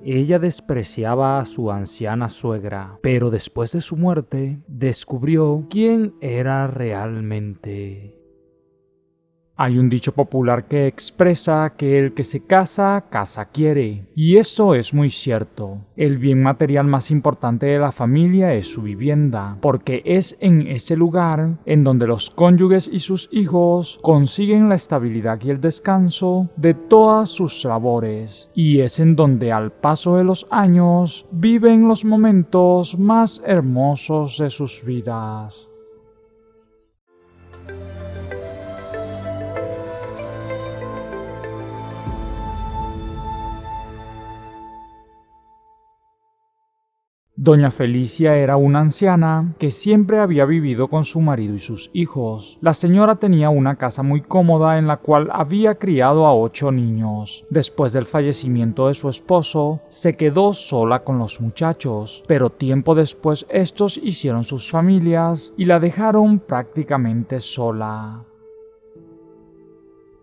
ella despreciaba a su anciana suegra, pero después de su muerte descubrió quién era realmente. Hay un dicho popular que expresa que el que se casa, casa quiere, y eso es muy cierto. El bien material más importante de la familia es su vivienda, porque es en ese lugar en donde los cónyuges y sus hijos consiguen la estabilidad y el descanso de todas sus labores, y es en donde al paso de los años viven los momentos más hermosos de sus vidas. Doña Felicia era una anciana que siempre había vivido con su marido y sus hijos. La señora tenía una casa muy cómoda en la cual había criado a 8 niños. Después del fallecimiento de su esposo, se quedó sola con los muchachos, pero tiempo después estos hicieron sus familias y la dejaron prácticamente sola.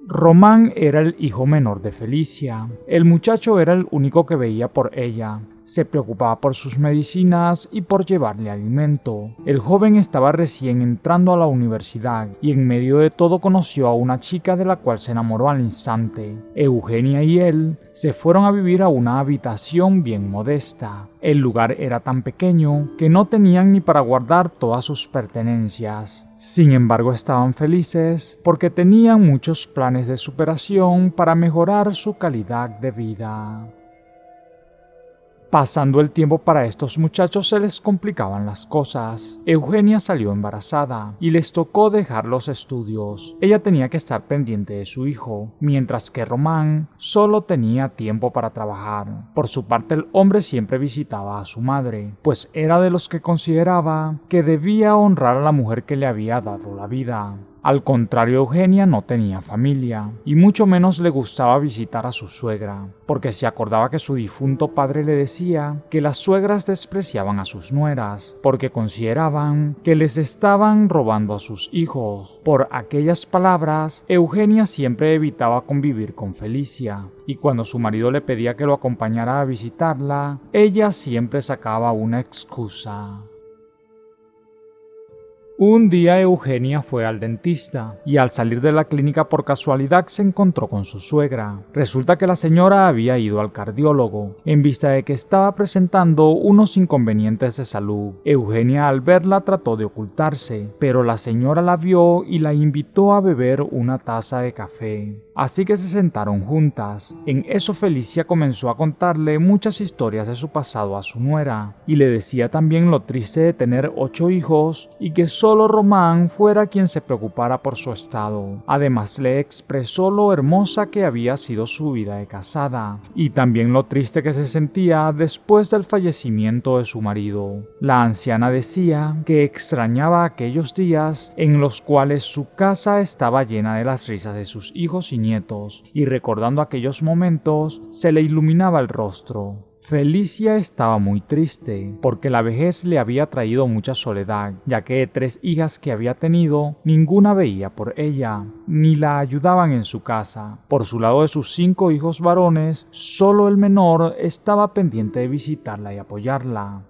Román era el hijo menor de Felicia. El muchacho era el único que veía por ella. Se preocupaba por sus medicinas y por llevarle alimento. El joven estaba recién entrando a la universidad y en medio de todo conoció a una chica de la cual se enamoró al instante. Eugenia y él se fueron a vivir a una habitación bien modesta. El lugar era tan pequeño que no tenían ni para guardar todas sus pertenencias. Sin embargo, estaban felices porque tenían muchos planes de superación para mejorar su calidad de vida. Pasando el tiempo, para estos muchachos se les complicaban las cosas. Eugenia salió embarazada y les tocó dejar los estudios. Ella tenía que estar pendiente de su hijo, mientras que Román solo tenía tiempo para trabajar. Por su parte, el hombre siempre visitaba a su madre, pues era de los que consideraba que debía honrar a la mujer que le había dado la vida. Al contrario, Eugenia no tenía familia, y mucho menos le gustaba visitar a su suegra, porque se acordaba que su difunto padre le decía que las suegras despreciaban a sus nueras, porque consideraban que les estaban robando a sus hijos. Por aquellas palabras, Eugenia siempre evitaba convivir con Felicia, y cuando su marido le pedía que lo acompañara a visitarla, ella siempre sacaba una excusa. Un día Eugenia fue al dentista y al salir de la clínica por casualidad se encontró con su suegra. Resulta que la señora había ido al cardiólogo en vista de que estaba presentando unos inconvenientes de salud. Eugenia al verla trató de ocultarse, pero la señora la vio y la invitó a beber una taza de café. Así que se sentaron juntas. En eso Felicia comenzó a contarle muchas historias de su pasado a su nuera y le decía también lo triste de tener 8 hijos y que solo Román fuera quien se preocupara por su estado. Además le expresó lo hermosa que había sido su vida de casada y también lo triste que se sentía después del fallecimiento de su marido. La anciana decía que extrañaba aquellos días en los cuales su casa estaba llena de las risas de sus hijos y nietos, y recordando aquellos momentos se le iluminaba el rostro. Felicia estaba muy triste, porque la vejez le había traído mucha soledad, ya que de 3 hijas que había tenido, ninguna veía por ella, ni la ayudaban en su casa. Por su lado, de sus 5 hijos varones, solo el menor estaba pendiente de visitarla y apoyarla.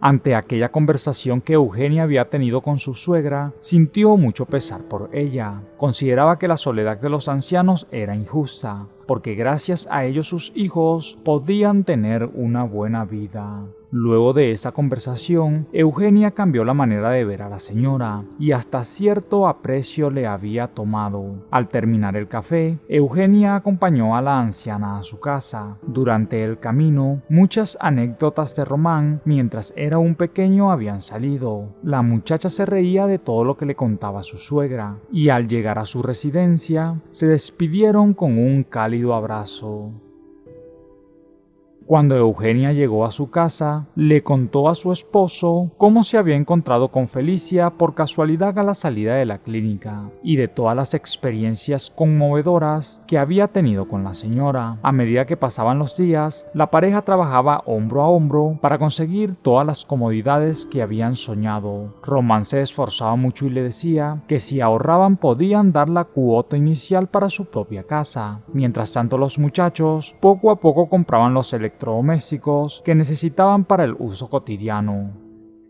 Ante aquella conversación que Eugenia había tenido con su suegra, sintió mucho pesar por ella. Consideraba que la soledad de los ancianos era injusta, porque gracias a ellos sus hijos podían tener una buena vida. Luego de esa conversación, Eugenia cambió la manera de ver a la señora y hasta cierto aprecio le había tomado. Al terminar el café, Eugenia acompañó a la anciana a su casa. Durante el camino, muchas anécdotas de Román mientras era un pequeño habían salido. La muchacha se reía de todo lo que le contaba su suegra y al llegar a su residencia, se despidieron con un cálido abrazo. Cuando Eugenia llegó a su casa, le contó a su esposo cómo se había encontrado con Felicia por casualidad a la salida de la clínica y de todas las experiencias conmovedoras que había tenido con la señora. A medida que pasaban los días, la pareja trabajaba hombro a hombro para conseguir todas las comodidades que habían soñado. Román se esforzaba mucho y le decía que si ahorraban podían dar la cuota inicial para su propia casa. Mientras tanto, los muchachos poco a poco compraban los electrodomésticos que necesitaban para el uso cotidiano.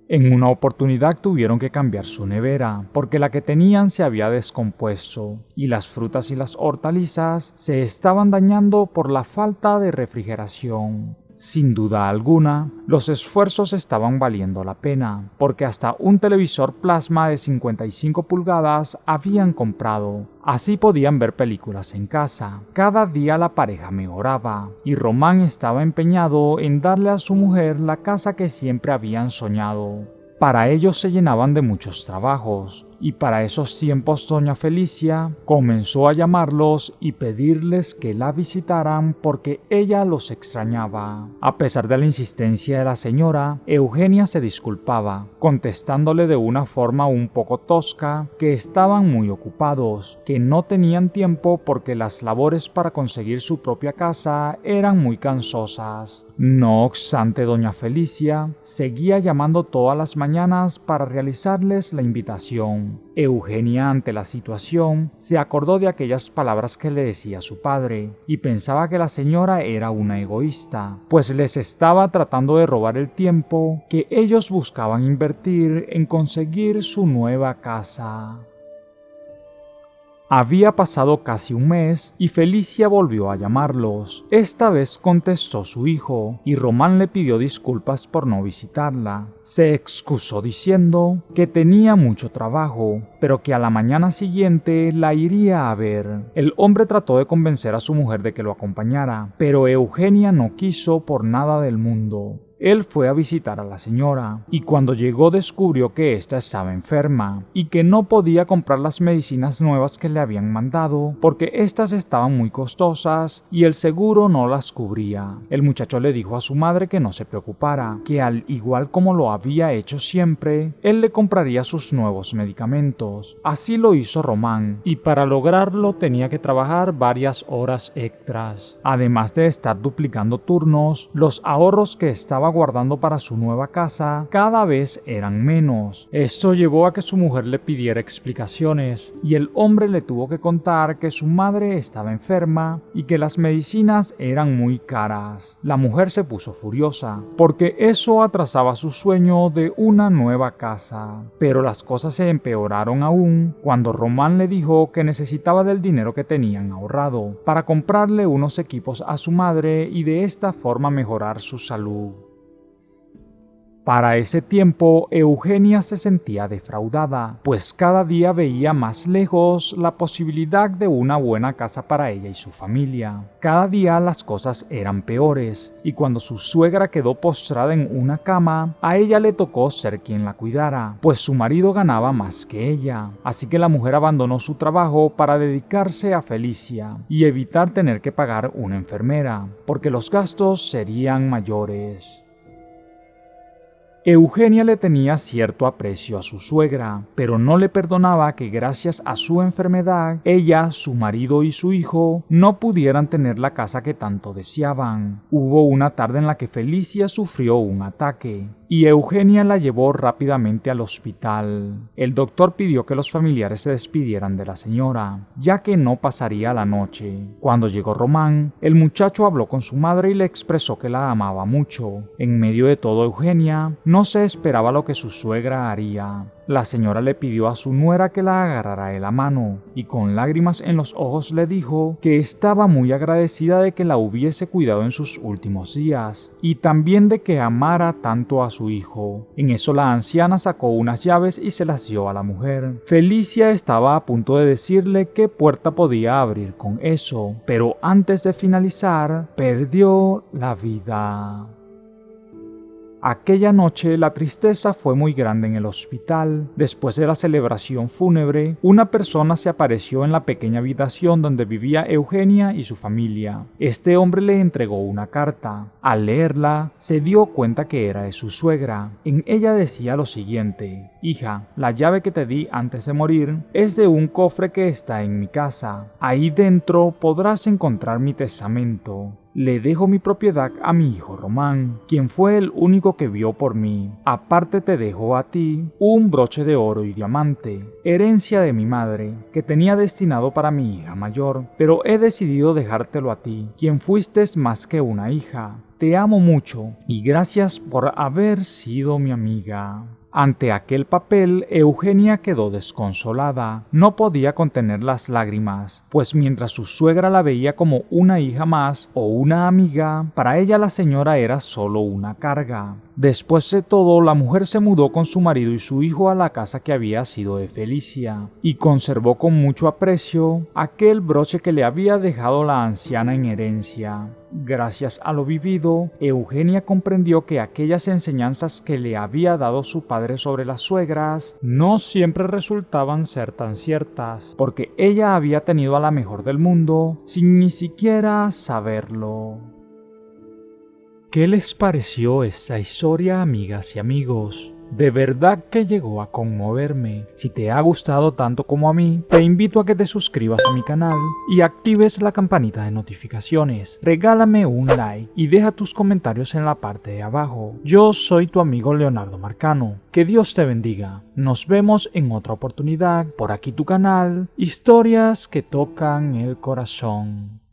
En una oportunidad tuvieron que cambiar su nevera porque la que tenían se había descompuesto y las frutas y las hortalizas se estaban dañando por la falta de refrigeración. Sin duda alguna, los esfuerzos estaban valiendo la pena, porque hasta un televisor plasma de 55 pulgadas habían comprado. Así podían ver películas en casa. Cada día la pareja mejoraba, y Román estaba empeñado en darle a su mujer la casa que siempre habían soñado. Para ellos se llenaban de muchos trabajos, y para esos tiempos doña Felicia comenzó a llamarlos y pedirles que la visitaran porque ella los extrañaba. A pesar de la insistencia de la señora, Eugenia se disculpaba, contestándole de una forma un poco tosca que estaban muy ocupados, que no tenían tiempo porque las labores para conseguir su propia casa eran muy cansosas. No obstante, doña Felicia seguía llamando todas las mañanas para realizarles la invitación. Eugenia, ante la situación, se acordó de aquellas palabras que le decía su padre y pensaba que la señora era una egoísta, pues les estaba tratando de robar el tiempo que ellos buscaban invertir en conseguir su nueva casa. Había pasado casi un mes y Felicia volvió a llamarlos. Esta vez contestó su hijo y Román le pidió disculpas por no visitarla. Se excusó diciendo que tenía mucho trabajo, pero que a la mañana siguiente la iría a ver. El hombre trató de convencer a su mujer de que lo acompañara, pero Eugenia no quiso por nada del mundo. Él fue a visitar a la señora y cuando llegó descubrió que ésta estaba enferma y que no podía comprar las medicinas nuevas que le habían mandado porque éstas estaban muy costosas y el seguro no las cubría. El muchacho le dijo a su madre que no se preocupara, que al igual como lo había hecho siempre, él le compraría sus nuevos medicamentos. Así lo hizo Román y para lograrlo tenía que trabajar varias horas extras. Además de estar duplicando turnos, los ahorros que estaba guardando para su nueva casa cada vez eran menos. Esto llevó a que su mujer le pidiera explicaciones y el hombre le tuvo que contar que su madre estaba enferma y que las medicinas eran muy caras. La mujer se puso furiosa porque eso atrasaba su sueño de una nueva casa. Pero las cosas se empeoraron aún cuando Román le dijo que necesitaba del dinero que tenían ahorrado para comprarle unos equipos a su madre y de esta forma mejorar su salud. Para ese tiempo, Eugenia se sentía defraudada, pues cada día veía más lejos la posibilidad de una buena casa para ella y su familia. Cada día las cosas eran peores, y cuando su suegra quedó postrada en una cama, a ella le tocó ser quien la cuidara, pues su marido ganaba más que ella. Así que la mujer abandonó su trabajo para dedicarse a Felicia y evitar tener que pagar una enfermera, porque los gastos serían mayores. Eugenia le tenía cierto aprecio a su suegra, pero no le perdonaba que gracias a su enfermedad, ella, su marido y su hijo no pudieran tener la casa que tanto deseaban. Hubo una tarde en la que Felicia sufrió un ataque y Eugenia la llevó rápidamente al hospital. El doctor pidió que los familiares se despidieran de la señora, ya que no pasaría la noche. Cuando llegó Román, el muchacho habló con su madre y le expresó que la amaba mucho. En medio de todo, Eugenia no se esperaba lo que su suegra haría. La señora le pidió a su nuera que la agarrara de la mano y con lágrimas en los ojos le dijo que estaba muy agradecida de que la hubiese cuidado en sus últimos días y también de que amara tanto a su hijo. En eso la anciana sacó unas llaves y se las dio a la mujer. Felicia estaba a punto de decirle qué puerta podía abrir con eso, pero antes de finalizar perdió la vida. Aquella noche la tristeza fue muy grande en el hospital. Después de la celebración fúnebre, una persona se apareció en la pequeña habitación donde vivía Eugenia y su familia. Este hombre le entregó una carta. Al leerla, se dio cuenta que era de su suegra. En ella decía lo siguiente: hija, la llave que te di antes de morir es de un cofre que está en mi casa. Ahí dentro podrás encontrar mi testamento. Le dejo mi propiedad a mi hijo Román, quien fue el único que vio por mí. Aparte te dejo a ti un broche de oro y diamante, herencia de mi madre, que tenía destinado para mi hija mayor, pero he decidido dejártelo a ti, quien fuiste más que una hija. Te amo mucho y gracias por haber sido mi amiga. Ante aquel papel, Eugenia quedó desconsolada. No podía contener las lágrimas, pues mientras su suegra la veía como una hija más o una amiga, para ella la señora era solo una carga. Después de todo, la mujer se mudó con su marido y su hijo a la casa que había sido de Felicia, y conservó con mucho aprecio aquel broche que le había dejado la anciana en herencia. Gracias a lo vivido, Eugenia comprendió que aquellas enseñanzas que le había dado su padre sobre las suegras no siempre resultaban ser tan ciertas, porque ella había tenido a la mejor del mundo sin ni siquiera saberlo. ¿Qué les pareció esta historia, amigas y amigos? De verdad que llegó a conmoverme. Si te ha gustado tanto como a mí, te invito a que te suscribas a mi canal y actives la campanita de notificaciones. Regálame un like y deja tus comentarios en la parte de abajo. Yo soy tu amigo Leonardo Marcano. Que Dios te bendiga. Nos vemos en otra oportunidad por aquí tu canal, Historias que tocan el corazón.